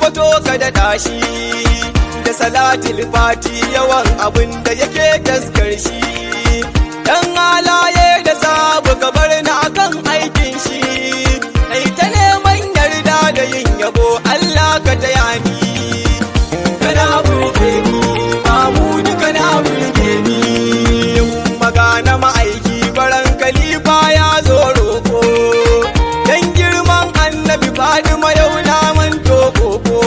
ambato ka da tashi da salatul fati yawan abin da yake taskar shi dan halaye da sabu gabar na kan aikin shi ai ta neman yarda da yin yabo Allah ka taya ni kana burge ni Mahmudu kana burge ni magana ma'aiki baran kalifa ya zo roko dan girman annabi Fadima yau na manto koko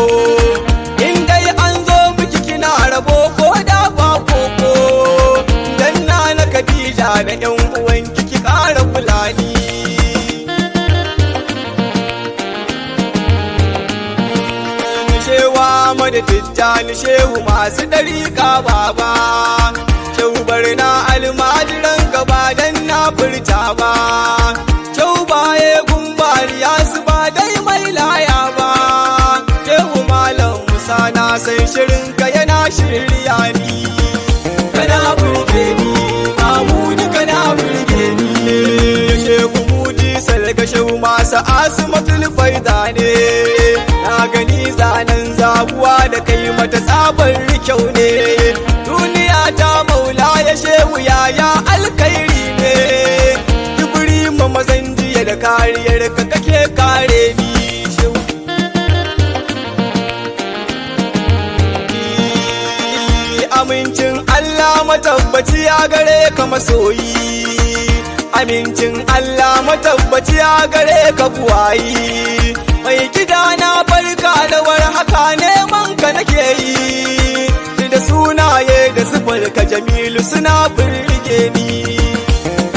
in dai an zo miki kina rabo ko da ba koko dan na Khadija da yan uwanki ki ƙara fulani shewa mada tijjani shehu masu ɗariƙa baba shehu barna almajiran gaba dan na furta ba shehu baye gumbariya su ba dai mai laya ba shehu malam musa na san shirin ka yana shirya ni kana burge ni Mahmudu kana burge ni shehu mudi salga shehu masu asimatul faida ne na gani zanen zabuwa da kai mata tsabar kyau ne duniya ta maula ya shehu yaya alkhairi ne duburi ma mazan jiya da kariyar ka kake kare ni shehu amincin Allah matabbaci a gare ka masoyi amincin Allah matabbaci a gare ka buwayi mai gida na barka da war haka neman ka nake yi da sunaye da sifar ka Jamilu suna burge ni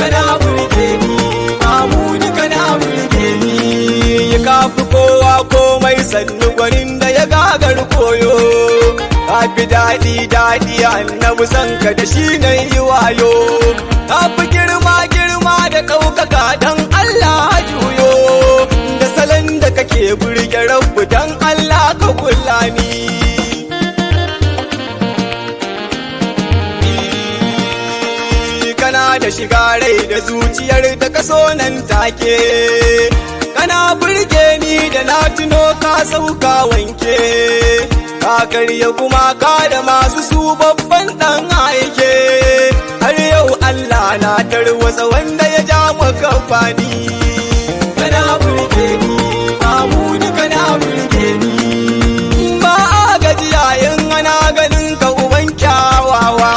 kana burge ni Mahmudu kana burge ni ya kafi kowa komai sannu gwanin da ya gagar koyo kafi daɗi daɗi annabi san ka da shi na yi wayo kafi girma girma da ɗaukaka dan Allah juyo da salon da kake burge rabbu dan Allah ka kula ni kana da shiga rai da zuciyar da kaso nan take kana burge ni da na tuno ka sauka wanke ka karya gumaka da masu su babban dan aike har yau Allah na tarwatsa wanda ya ja maka fani kana burge ni Mahmudu kana burge ni ba a gajiya in ana ganin ka uban kyawawa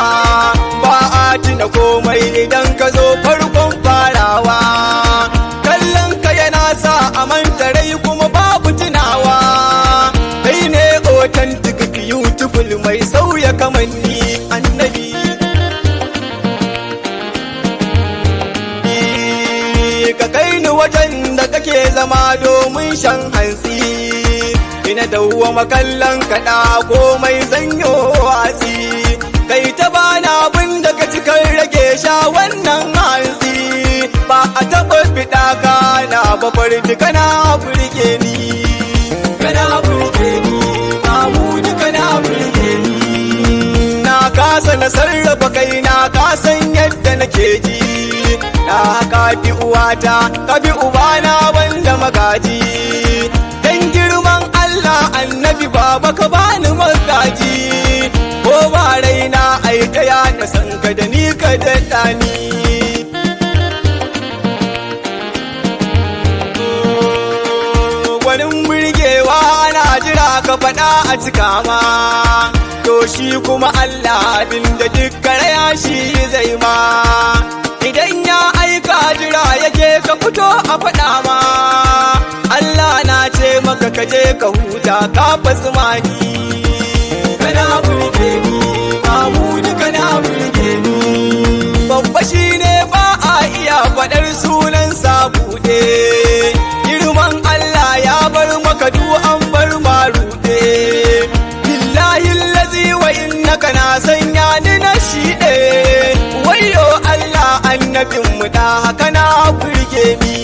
ba a tuna komai idan ka zo farkon farawa kallon ka yana sa a manta rai kuma babu tunawa kai ne authentic beautiful mai sauya kamanni annabi ka kai ni wajen da kake zama domin shan hantsi ina dawwama kallon kaɗa komai zanyo watsi kai ta bana abin da ka cikar rage sha wannan hantsi ba a taɓa fiɗa ka na babar kana burge ni kana burge ni Mahmudu kana burge ni na kasa na sarrafa kai na kasan yadda nake ji na ka bi uwata ka bi ubana banda magaji dan girman Allah annabi baba ka bani magaji ko ba raina ai daya na san ka da ni ka daɗa ni gwanin burgewa na jira ka faɗa a cika ma to shi kuma Allah abinda dukkan ya shi zai ma idan ya aika jira yake ka fito a faɗa ma Allah na ce maka ka je ka huta ka fasu mani kana burge ni Mahmudu kana burge ni babba shine ba a iya faɗar sunan sa buɗe girman Allah ya bar maka du an bar maruɗe billahi allazi wa innaka na sanya ni na shiɗe wayo Allah annabin mu da haka na burge ni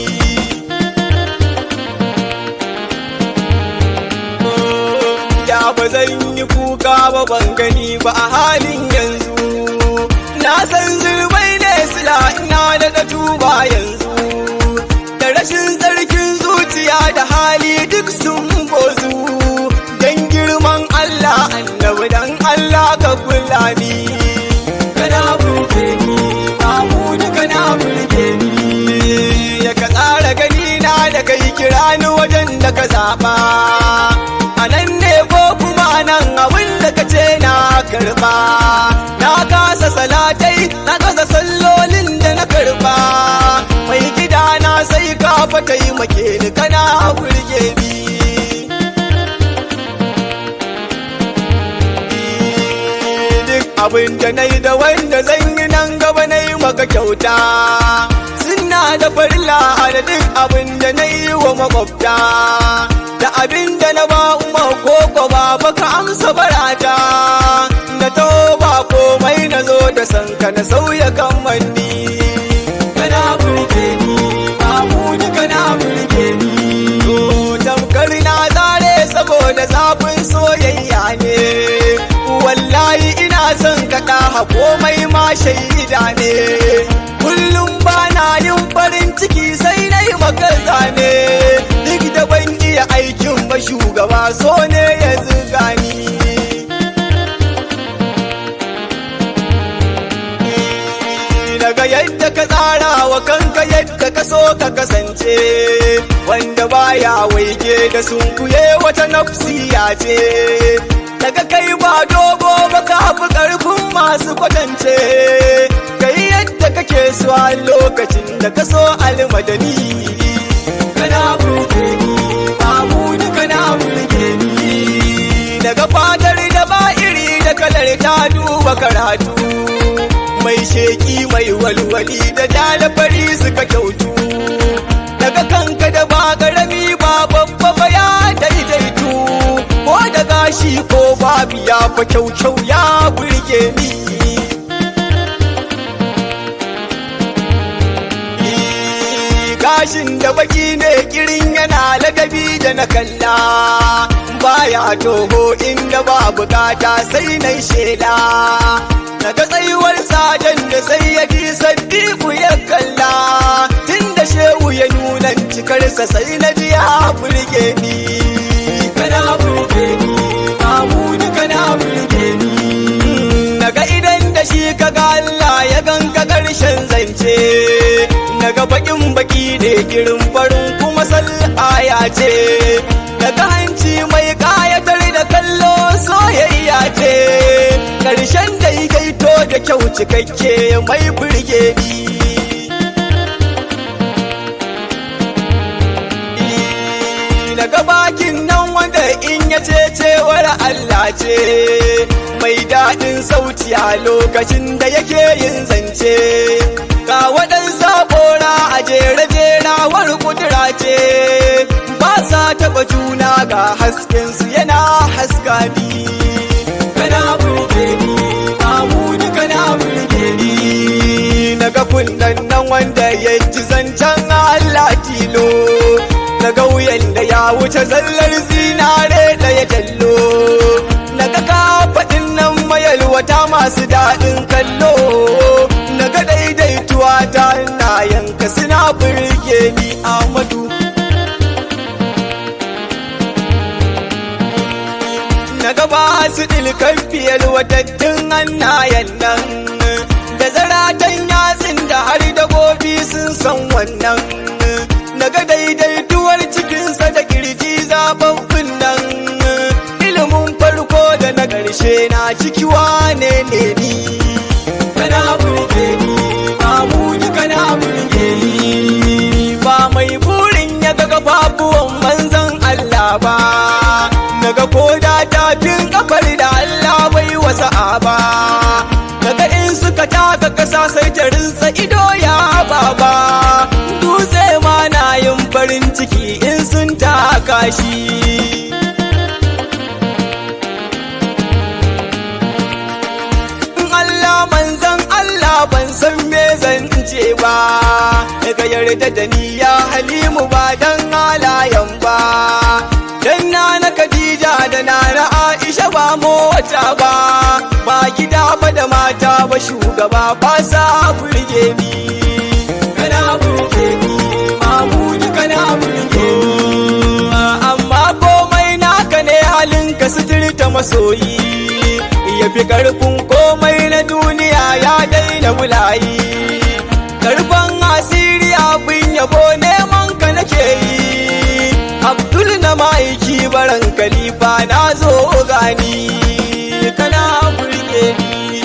ya ba zan yi kuka ba ban gani ba a halin yanzu na san zurbai ne sila ina da tuba yanzu da rashin tsarkin zuciya da hali duk sun bozu dan ni wajen da ka zaɓa. A nan ne ko kuma nan abin da ka ce na karɓa. Na kasa salatai, na kasa sallolin da na karɓa. Mai gida na sai ka fa taimake ni kana burge ni. Duk abin da na yi da wanda zan yi nan gaba na yi maka kyauta. Suna da farilla da duk abin da na yi wa makwabta. Da abin da na ba umar koko ba baka amsa barata. Da to ba komai na zo da sanka na sauya kan manni. Kana burge ni, Mahmudu kana burge ni. To tamkar na zare saboda zafin soyayya ne. Wallahi ina son ka ɗaha komai ma shaida ne. Kullum bana yin farin ciki sai na yi maka zane. Duk da ban iya aikin ba shugaba so ne ya zuga ni. Daga yadda ka tsara wa kanka yadda ka so ka kasance. Wanda baya waige da sunkuye wata nafsiya ce. Daga kai ba dogo ba ka fi ƙarfin masu kwatance. Kai yadda kake so a lokacin da ka so almadani. Kana burge ni, Mahmudu kana burge ni. Daga fatar da ba iri da kalar ta duba karatu. Mai sheki mai walwali da jalafari suka kyautu. Daga kanka da ba ƙarami ba babba ba ya daidaitu. Ko da gashi ko babu ya fa kyau ya burge ni. Gashin da baki ne kirin yana ladabi da na kalla. Baya toho inda ba bukata sai na shela. Daga tsayuwar sajan da sai ya ji Saddiku ya kalla. Tun da shehu ya nuna cikarsa sai na ji ya burge ni. Kana burge ni, Mahmudu kana burge ni. Daga idan da shi kaga Allah ya ganka ƙarshen zance. Daga bakin baki ne girin farin kuma sal'aya ce. Daga hanci mai kayatar da kallo soyayya ce. Ƙarshen daidaito da kyau cikakke mai burge ni. Daga bakin nan wanda in ya ce cewar Allah ce. Mai daɗin sauti a lokacin da yake yin zance. Ga waɗansa bora a jere-jerawar kudura ce. Ba sa taɓa juna ga haskensu yana haska ni. Kana burge ni, Mahmudu kana burge ni. Daga kunnan nan wanda ya ji zancen Allah tilo. Daga wuyan da ya wuce zallar zinare da ya dallo. Daga kafaɗin nan mayalwata masu daɗin kallo. Daga daidaituwa ta na yanka suna burge ni Ahmadu. Daga ba su ɗilkan fiyar watattun hannayen nan. Da zaratan yatsun da har da gobi sun san wannan. Daga daidaituwar cikinsa da kirji zababbin nan. Ilimin farko da na ƙarshe na ciki wane ne ni. Kana burge ni, Mahmudu kana burge ni. Ba mai burin ya ga kafafuwan manzon Allah ba. Daga koda tafin kafar da Allah bai wasa ba. Daga in suka taka kasa sai ta rinsa ido ya baba. Dutse ma na yin farin ciki in sun taka shi. Ban san me zan ce ba. Daga yarda da ni ya Halimu ba dan halayen ba. Dan na Khadija da na Aisha ba mota ba. Ba gida ba da mata ba shugaba ba sa burge ni. Kana burge ni, Mahmudu kana burge ni. Amma komai naka ne halinka suturta masoyi. Ya fi ƙarfin komai na duniya ya daina bulayi. Karfan asiri abin yabo neman ka nake yi. khalifa na zo gani, kana burge ni,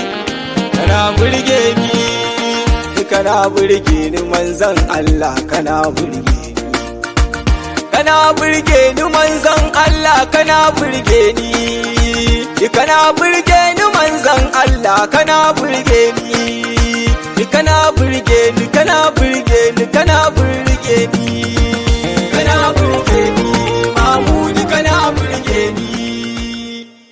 kana burge ni, kana burge ni manzon Allah, kana burge ni, kana burge ni manzon Allah, kana burge ni, kana burge ni manzon Allah, kana burge ni.